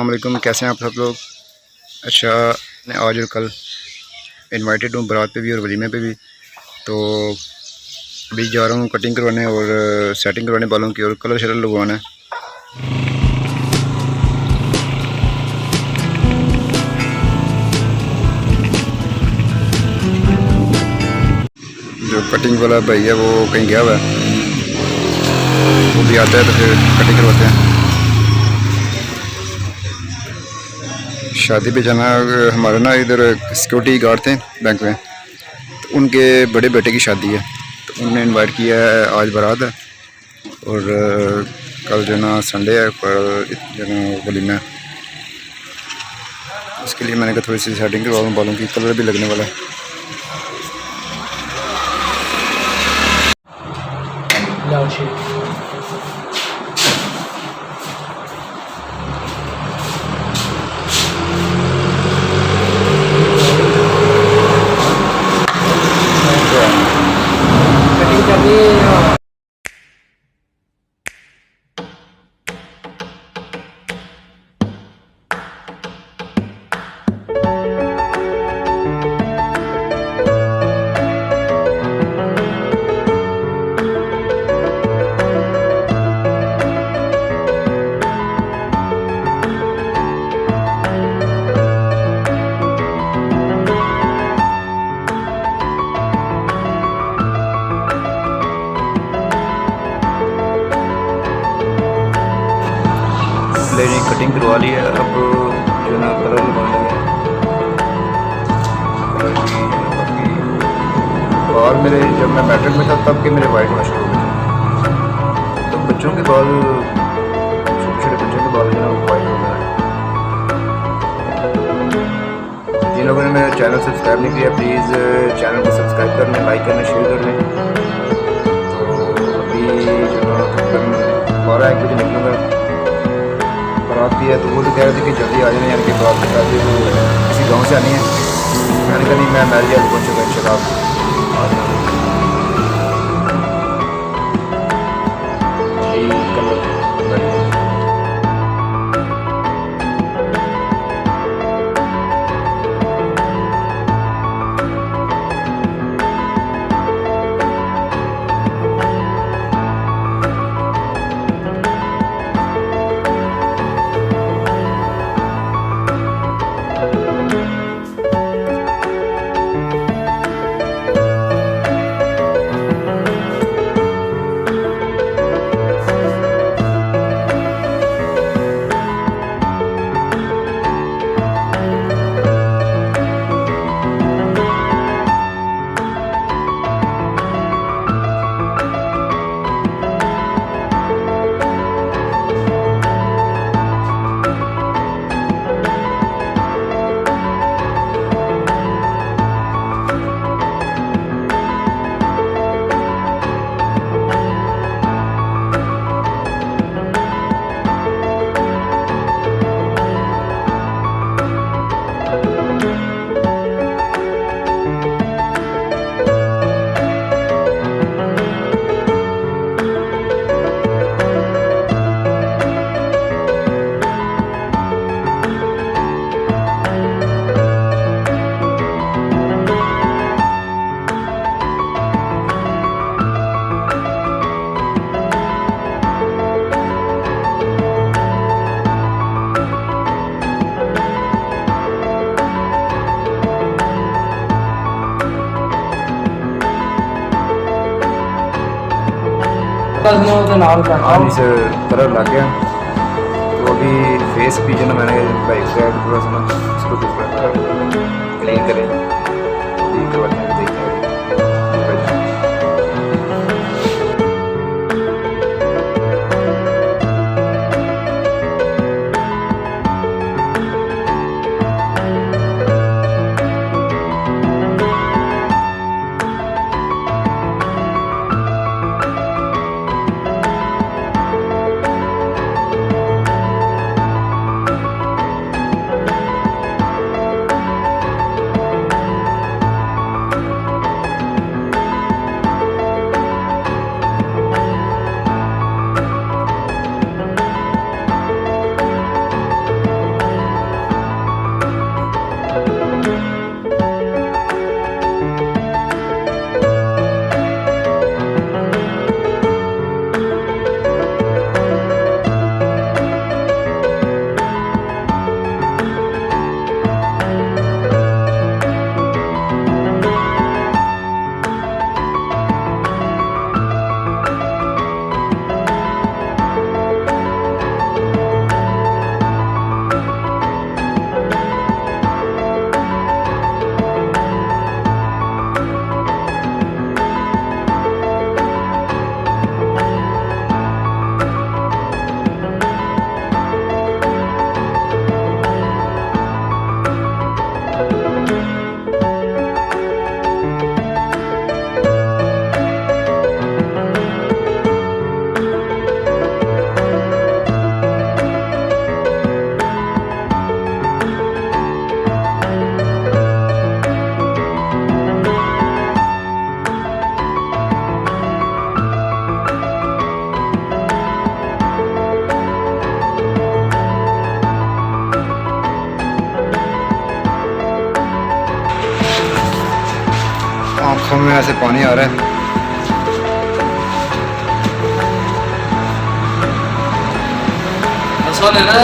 अस्सलाम वालेकुम, कैसे हैं आप सब लोग। अच्छा, मैं आज और कल इनवाइटेड हूँ बारात पे भी और वलीमे पे भी। तो अभी जा रहा हूँ कटिंग करवाने और सेटिंग करवाने बालों की और कलर शलर लगवाना है। जो कटिंग वाला भाई है वो कहीं गया हुआ है, वो भी आता है तो फिर कटिंग करवाते हैं। शादी पे जाना, हमारे ना इधर सिक्योरिटी गार्ड थे बैंक में, तो उनके बड़े बेटे की शादी है, तो उनने इनवाइट किया है। आज बारात है और कल जो ना संडे है, पर जो ना वलीमा है। उसके लिए मैंने कहा थोड़ी सी सेटिंग करवा लूँ बालों की, कलर भी लगने वाला है। कटिंग करनी है। कटिंग करवा ली है, अब जो ना कलर लगवाने में कलर की बाल मेरे, जब मैं मैट्रिक में था तब के मेरे वाइट होना शुरू हो गए थे। तो बच्चों के बाल, छोटे छोटे बच्चों के बाल जो है वाइट हो गए। जिन लोगों ने मेरा चैनल सब्सक्राइब नहीं किया, प्लीज़ चैनल को सब्सक्राइब कर लें, लाइक करना, शेयर कर लें। तो अभी जो ना तकरीबन 12-1 बजे निकलूँगा। बारात भी है तो वो तो कह रहे थे कि जल्दी आ जाना, यानी कि बारात के साथ किसी गांव से आनी है। मैंने कहा नहीं, मैं नारियल पहुँचूँगा इंशाल्लाह। आ जाना। पानी से कलर लग गया, तो अभी फेस भी जो ना मैंने बाइक से थोड़ा सा ना इसको क्लीन करें, क्लीन करवाते हैं, देखते हैं। आँखों में ऐसे पानी आ रहा है।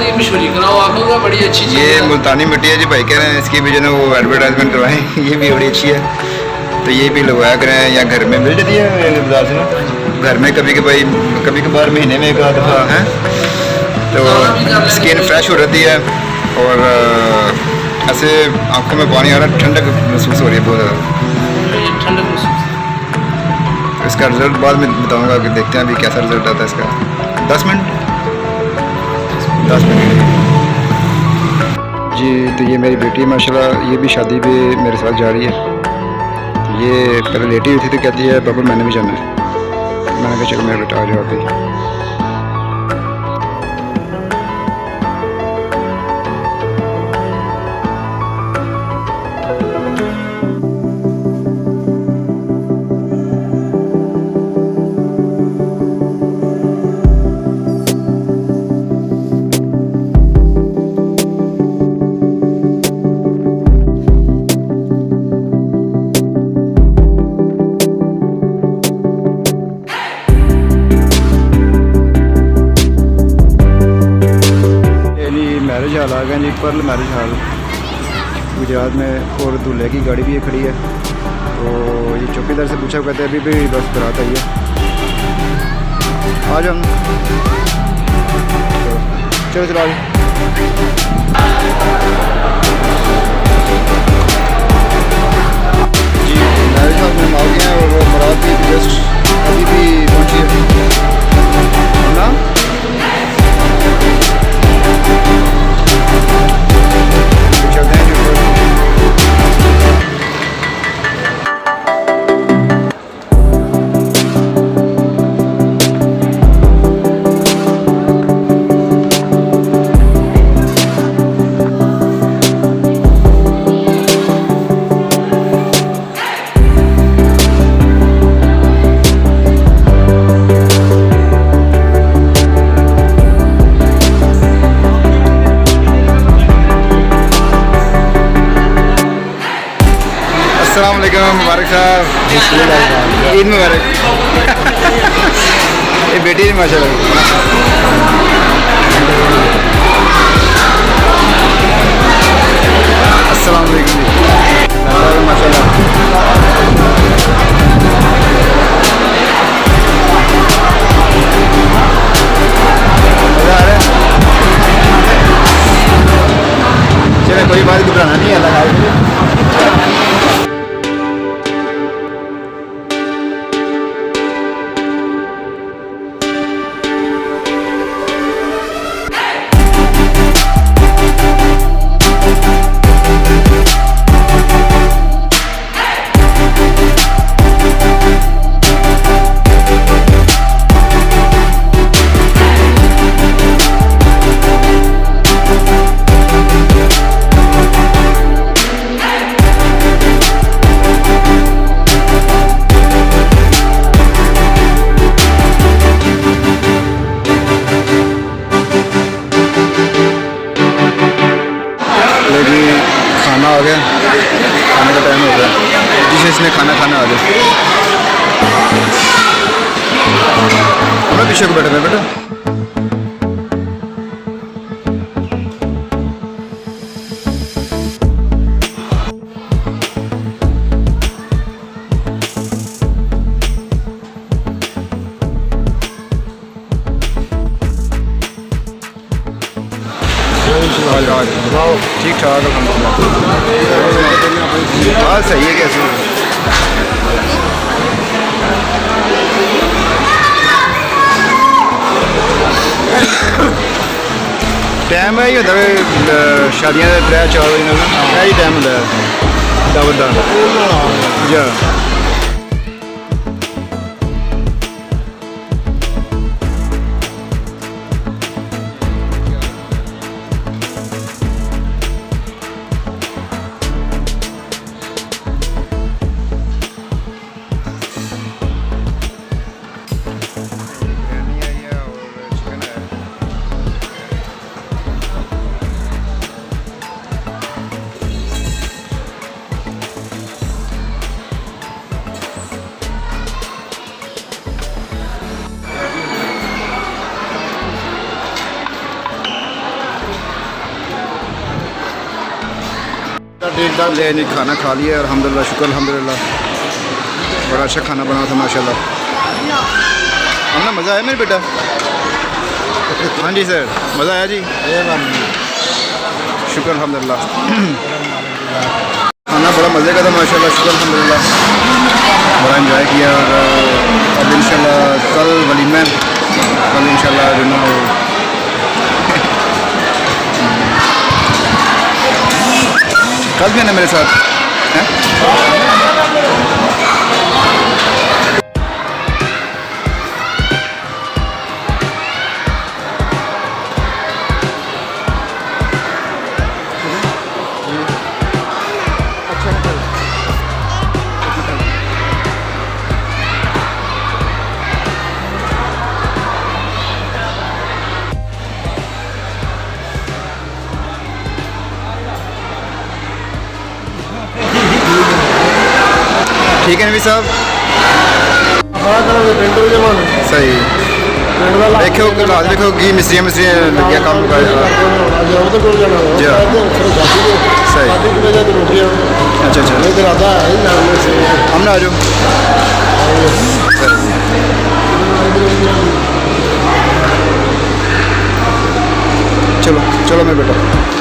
ये मशहूरी कराओ आखोगा बड़ी अच्छी चीज़ ये मुल्तानी मिट्टी है जी, भाई कह रहे हैं इसकी भी जो है वो एडवर्टाइजमेंट करवाएं। ये भी बड़ी अच्छी है, तो ये भी लगवाया करें, या घर में मिल जाती है बाजार से ना, घर में कभी कभार महीने में एक आध दफ़ा है, तो स्किन फ्रेश हो जाती है और ऐसे आंखों में पानी आ रहा है, ठंडक महसूस हो रही है बहुत ज़्यादा। ठंडक महसूस। तो इसका रिज़ल्ट बाद में बताऊँगा कि देखते हैं अभी कैसा रिज़ल्ट आता है इसका। 10 मिनट जी। तो ये मेरी बेटी माशाल्लाह, ये भी शादी पे मेरे साथ जा रही है। ये पहले लेटी हुई थी तो कहती है पापा मैंने भी जाना है। मैंने कहा चलो मेरा बेटा आ जाओ अभी। मैरिज हॉल आ गए जी, पर्ल मैरिज हॉल गुजरात में, और दूल्हे की गाड़ी भी खड़ी है। तो ये चौकीदार से पूछा, कहते हैं अभी भी बस बारात आई है, आ जाओ। चलो चलो जी। मैरिज हॉल में हम आ गए हैं और वो बारात भी जस्ट अभी भी पहुँची है ना। अस्सलाम वालेकुम, मुबारक साहब, ईद मुबारक। ये बेटी है माशाल्लाह। अस्सलाम वालेकुम जी, माशाल्लाह। मज़ा आ रहा है। चलो कोई बात घबराना नहीं है, अल्लाह। खाना आ गया, खाने का टाइम हो गया, डिशेस में खाना खाना आ गया। पीछे को बैठे बेटा। ठीक ठाक हाँ सही है। कैसे टाइम है ही होता है शादियां 3-4 बजे यही टाइम होता है दावत का। ले नहीं खाना खा लिया अल्हम्दुलिल्लाह, शुक्र अल्हम्दुलिल्लाह। बड़ा अच्छा खाना बना था माशाल्लाह। हमने मज़ा आया मेरे बेटा? हाँ जी सर, मज़ा आया जी? शुक्र अल्हम्दुलिल्लाह। खाना बड़ा मज़े का था माशाल्लाह, शुक्र अल्हम्दुलिल्लाह। बड़ा एंजॉय किया और अब इंशाल्लाह कल वलीमा है, कल इंशाल्लाह कल भी है ना मेरे साथ हैं? ठीक है नबी साहब, सही देखो रात देखो की मिस्त्रियाँ लगे काम कर जी हाँ सही। अच्छा अच्छा हम ना आ जाओ चलो चलो मैं बेटा।